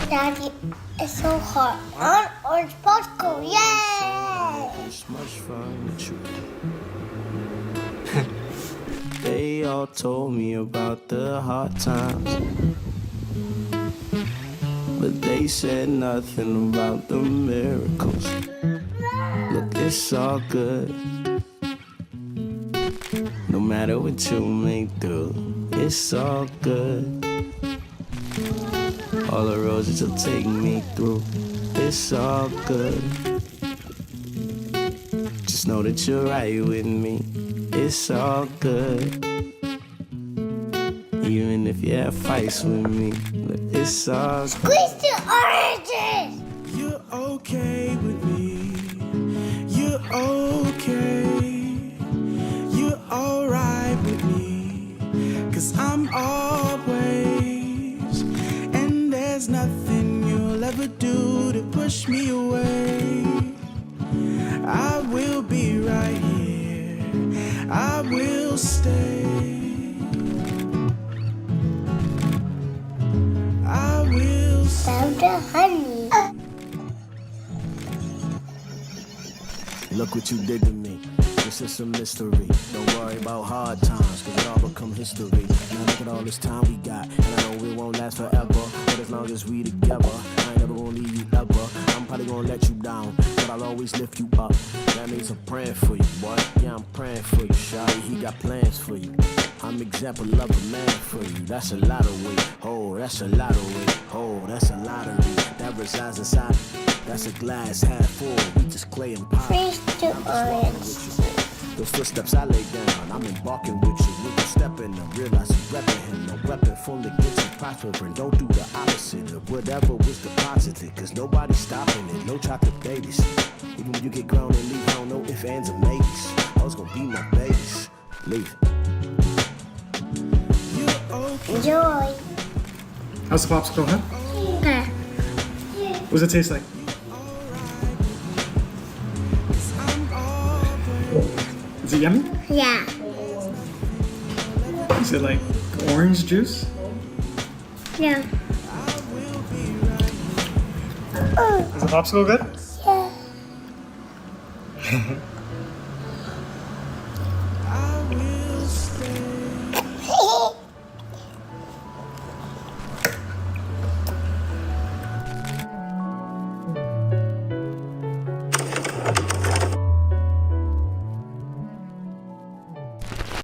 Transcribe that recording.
Daddy, it's so hot. On orange popsicle, yay! It's much fun with you. They all told me about the hard times, but they said nothing about the miracles. Look, it's all good. No matter what you may do, it's all good. All the roads that you'll take me through, it's all good. Just know that you're right with me, it's all good. Even if you have fights with me, look, it's all good. Squeeze the oranges! You're okay with me, you're okay. You're alright with me, 'cause I'm always. And there's nothing you'll ever do to push me away. I will be right here, I will stay. I will stay. Found a honey. Look what you did to me. This is a mystery. Don't worry about hard times, 'cause it all become history. Now look at all this time we got, and I know it won't last forever, but as long as we together, I ain't never gonna leave you ever. I'm probably gonna let you down, but I'll always lift you up. That means I'm praying for you, boy. Yeah, I'm praying for you, Shawty. He got plans for you. I'm example of a man for you. That's a lot of weight. Oh, that's a lot of weight. Oh, that's a lottery that resides inside. That's a glass half full. We just clay and pie. Freeze the orange. Those footsteps I lay down, I'm embarking with you. When you step in and realize you're repping him. No weapon formed against you prospering. Don't do the opposite of whatever was deposited, 'cause nobody's stopping it. No chocolate babies. Even when you get grown and leave, I don't know if ands or maybes. I was gonna be my babies. Leave. Enjoy. How's the popsicle, huh? Okay. What does it taste like? Is it yummy? Yeah. Is it like orange juice? Yeah. Is the popsicle good? Yeah.